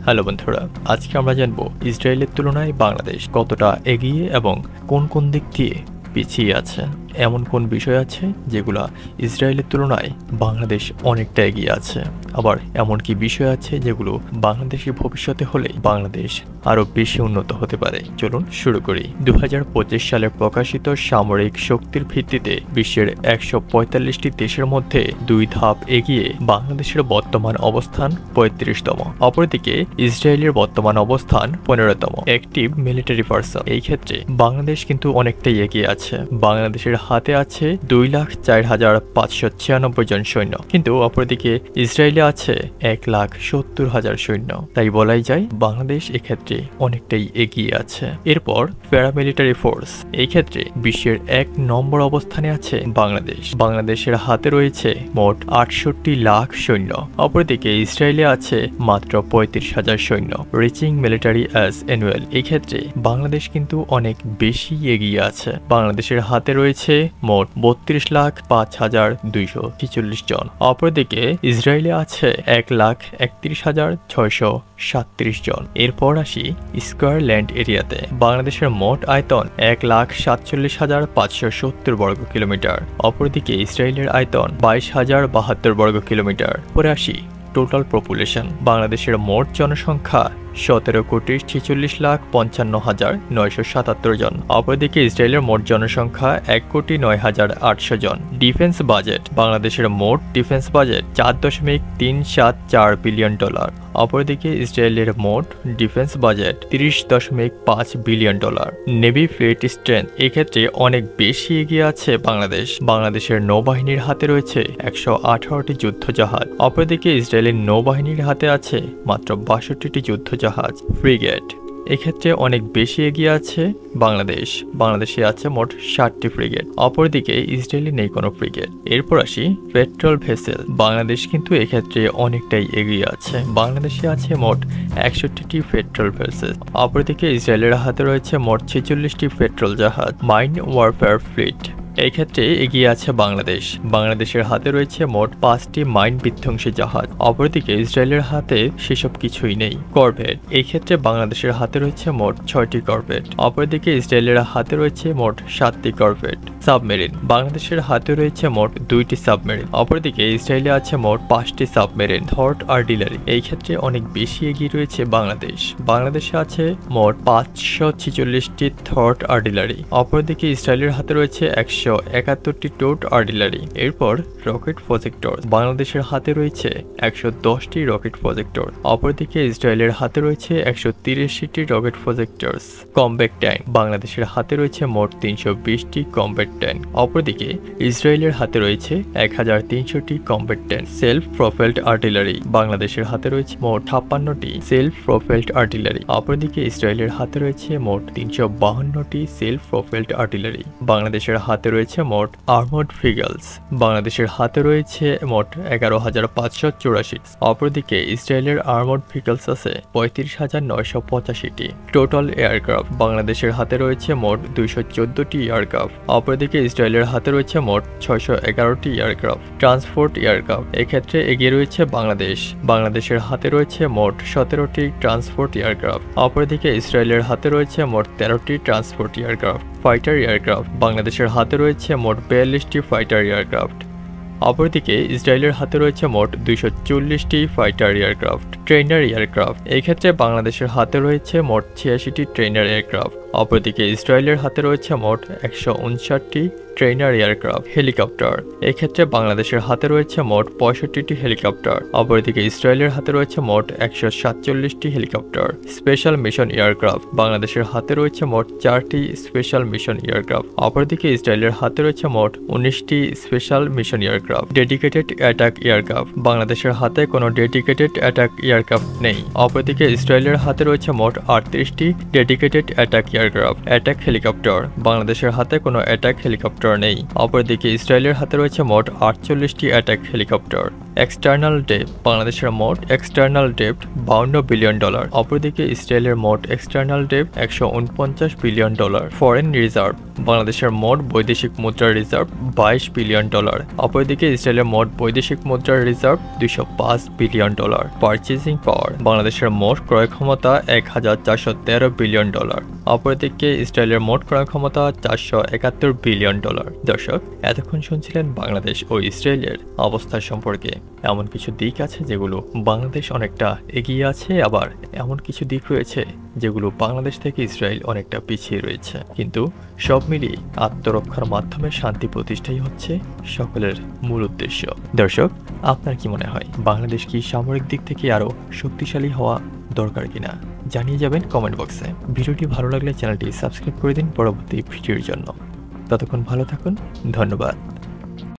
Hello বন্ধুরা, আজকে আমরা জানবো ইসরায়েলের তুলনায় বাংলাদেশ কতটা এগিয়ে এবং কোন কোন দিক দিয়ে পিছিয়ে আছে। এমন কোন বিষয় আছে যেগুলো ইসরায়েলের তুলনায় বাংলাদেশ অনেকটা এগিয়ে আছে, আবার এমন কি বিষয় আছে যেগুলো বাংলাদেশের ভবিষ্যতে হলে বাংলাদেশ আরো বেশি উন্নত হতে পারে। চলুন শুরু করি। 2025 সালে প্রকাশিত সামরিক শক্তির ভিত্তিতে বিশ্বের 145টি দেশের মধ্যে 2 ধাপ এগিয়ে বাংলাদেশের বর্তমান অবস্থান 35তম। অপরদিকে ইসরায়েলের বর্তমান অবস্থান 15তম। অ্যাক্টিভ মিলিটারি পারসন, এই ক্ষেত্রে বাংলাদেশ কিন্তু অনেকটাই এগিয়ে আছে। বাংলাদেশের হাতে আছে 2,04,596 জন সৈন্য, কিন্তু অপরদিকে ইসরায়েলে আছে 1,70,000 সৈন্য। তাই বলাই যায় বাংলাদেশ এক্ষেত্রে অনেকটাই এগিয়ে আছে। এরপর প্যারামিলিটারি ফোর্স, এই ক্ষেত্রে বিশ্বের 1 নম্বর অবস্থানে আছে বাংলাদেশ। বাংলাদেশের হাতে রয়েছে মোট 68 লাখ সৈন্য। অপরদিকে ইসরায়েলে আছে মাত্র 35,000 সৈন্য। রিচিং মিলিটারি অ্যাজ অ্যানুয়াল, এই ক্ষেত্রে বাংলাদেশ কিন্তু অনেক বেশি এগিয়ে আছে। বাংলাদেশের হাতে রয়েছে মোট 32,05,246 জন। অপরদিকে ইসরায়েলে আছে 1,31,637 জন। এরপর আসি স্কয়ার ল্যান্ড এরিয়াতে। বাংলাদেশের মোট আয়তন 1,47,570 বর্গ কিলোমিটার। অপরদিকে ইসরায়েলের আয়তন 22,072 বর্গ কিলোমিটার। পরে আসি টোটাল পপুলেশন। বাংলাদেশের মোট জনসংখ্যা 17,56,55,977 জন। অপরদিকে ইসরায়েলের মোট জনসংখ্যা 1,09,800 জন। ডিফেন্স বাজেট, বাংলাদেশের মোট ডিফেন্স বাজেট $4.374 বিলিয়ন। অপরদিকে ইসরায়েলের মোট ডিফেন্স বাজেট $30.5 বিলিয়ন। নেভি ফ্লিট স্ট্রেংথ, এক্ষেত্রে অনেক বেশি এগিয়ে আছে বাংলাদেশ। বাংলাদেশের নৌবাহিনীর হাতে রয়েছে 118টি যুদ্ধ জাহাজ। অপরদিকে ইসরায়েলের নৌবাহিনীর হাতে আছে মাত্র 62টি যুদ্ধ জাহাজ। ফ্রিগেট, এক্ষেত্রে অনেক বেশি এগিয়ে আছে বাংলাদেশ। বাংলাদেশে আছে মোট 60টি ফ্রিগেট। অপরদিকে ইসরায়েলে নেই কোনো ফ্রিগেট। এরপর আসি পেট্রোল ভেসেল। বাংলাদেশ কিন্তু এক্ষেত্রে অনেকটাই এগিয়ে আছে। বাংলাদেশে আছে মোট 61টি পেট্রোল ভেসেল। অপরদিকে ইসরায়েলের হাতে রয়েছে মোট 46টি পেট্রোল জাহাজ। মাইন ওয়ারফেয়ার ফ্লিট, এই ক্ষেত্রে এগিয়ে আছে বাংলাদেশ। বাংলাদেশের হাতে রয়েছে মোট 5টি মাইন বিধ্বংসী জাহাজ। অপরদিকে ইসরায়েলের হাতে সেসব কিছুই নেই। করভেট, এই ক্ষেত্রে বাংলাদেশের হাতে রয়েছে মোট 6টি করভেট। অপরদিকে ইসরায়েলের হাতে রয়েছে মোট 7টি করভেট। সাবমেরিন, বাংলাদেশের হাতে রয়েছে মোট 2টি সাবমেরিন। অপরদিকে ইসরায়েলে আছে মোট 5টি সাবমেরিন। থর্ড আর্টিলারি, এই ক্ষেত্রে অনেক বেশি এগিয়ে রয়েছে বাংলাদেশ। বাংলাদেশে আছে মোট 546টি থর্ড আর্টিলারি। অপরদিকে ইসরায়েলের হাতে রয়েছে 171টি টোট আর্টিলারি। এরপর রকেট প্রজেক্টর, বাংলাদেশের হাতে রয়েছে 110টি রকেট প্রজেক্টর। অপরদিকে ইসরায়েলের হাতে রয়েছে 183টি রকেট প্রজেক্টরস। কমব্যাট ট্যাঙ্ক, বাংলাদেশের হাতে রয়েছে মোট 320টি কমব্যাট ট্যাঙ্ক। অপরদিকে ইসরায়েলের হাতে রয়েছে 1300টি combat tank. Self propelled artillery, বাংলাদেশের হাতে রয়েছে মোট 56টি সেলফ প্রোপেলড আর্টিলারি। অপরদিকে ইসরায়েলের হাতে রয়েছে মোট 352টি সেলফ প্রোপেলড আর্টিলারি। বাংলাদেশের হাতে রয়েছে মোট আর্মড ভেহিকলস। বাংলাদেশের হাতে রয়েছে মোট 11,584। অপরদিকে ইসরায়েলের আর্মড ভেহিকলস আছে 35,985টি। টোটাল এয়ারক্রাফট, বাংলাদেশের হাতে রয়েছে মোট 214টি এয়ারক্রাফট। অপরদিকে ইসরায়েলের হাতে রয়েছে মোট 611টি এয়ারক্রাফট। ট্রান্সপোর্ট এয়ারক্রাফট, এক্ষেত্রে এগিয়ে রয়েছে বাংলাদেশ। বাংলাদেশের হাতে রয়েছে মোট 17টি ট্রান্সপোর্ট এয়ারক্রাফট। অপরদিকে ইসরায়েলের হাতে রয়েছে মোট 13টি ট্রান্সপোর্ট এয়ারক্রাফট। ফাইটার এয়ারক্রাফট, বাংলাদেশের হাতে রয়েছে মোট 42টি ফাইটার এয়ারক্রাফট। অপরদিকে ইসরায়েলের হাতে রয়েছে মোট 240টি ফাইটার এয়ারক্রাফট। ট্রেনার এয়ারক্রাফট, এই ক্ষেত্রে বাংলাদেশের হাতে রয়েছে মোট 86টি ট্রেনার এয়ারক্রাফট। অপরদিকে ইসরায়েলের হাতে রয়েছে মোট 159টি ট্রেনার এয়ারক্রাফট। হেলিকপ্টার, এক্ষেত্রে বাংলাদেশের হাতে রয়েছে মোট 65টি হেলিকপ্টার। অপরদিকে ইসরায়েলের হাতে রয়েছে মোট 147টি হেলিকপ্টার। স্পেশাল মিশন এয়ারক্রাফট, বাংলাদেশের হাতে রয়েছে মোট 4টি স্পেশাল মিশন এয়ারক্রাফট। অপরদিকে ইসরায়েলের হাতে রয়েছে মোট 19টি special mission aircraft. Dedicated attack aircraft, বাংলাদেশের হাতে কোনো ডেডিকেটেড অ্যাটাক এয়ারক্রাফট নেই। অপরদিকে ইসরায়েলের হাতে রয়েছে মোট 38টি dedicated attack aircraft. Attack helicopter, বাংলাদেশের হাতে কোনো অ্যাটাক হেলিকপ্টার নেই। অপরদিকে ইসরায়েলের হাতে রয়েছে মোট 48টি অ্যাটাক হেলিকপ্টার। এক্সটার্নাল ডেপ্ট, বাংলাদেশের মোট এক্সটার্নাল ডেপ্ট $52 বিলিয়ন। অপরদিকে ইসরায়েলের মোট এক্সটার্নাল ডেপ্ট $149 বিলিয়ন। ফরেন রিজার্ভ, বাংলাদেশের মোট বৈদেশিক মুদ্রার রিজার্ভ $22 বিলিয়ন। অপরদিকে ইসরায়েলের মোট বৈদেশিক মুদ্রার রিজার্ভ $205 বিলিয়ন। পারচেজিং পাওয়ার, বাংলাদেশের মোট ক্রয় ক্ষমতা $1413 বিলিয়ন। অপরদিকে ইসরায়েলের মোট ক্রয় ক্ষমতা $471 বিলিয়ন। দর্শক, এতক্ষণ শুনছিলেন বাংলাদেশ ও ইসরায়েলের অবস্থা সম্পর্কে। এমন কিছু দিক আছে যেগুলো বাংলাদেশ অনেকটা এগিয়ে আছে, আবার এমন কিছু দিক রয়েছে যেগুলো বাংলাদেশ থেকে ইসরায়েল অনেকটা পিছিয়ে রয়েছে। কিন্তু সব মিলিয়ে আত্মরক্ষার মাধ্যমে শান্তি প্রতিষ্ঠাই হচ্ছে সকলের মূল উদ্দেশ্য। দর্শক, আপনার কি মনে হয় বাংলাদেশ কি সামরিক দিক থেকে আরো শক্তিশালী হওয়া দরকার কিনা জানিয়ে যাবেন কমেন্ট বক্সে। ভিডিওটি ভালো লাগলে চ্যানেলটি সাবস্ক্রাইব করে দিন পরবর্তী ভিডিওর জন্য। ততক্ষণ ভালো থাকুন, ধন্যবাদ।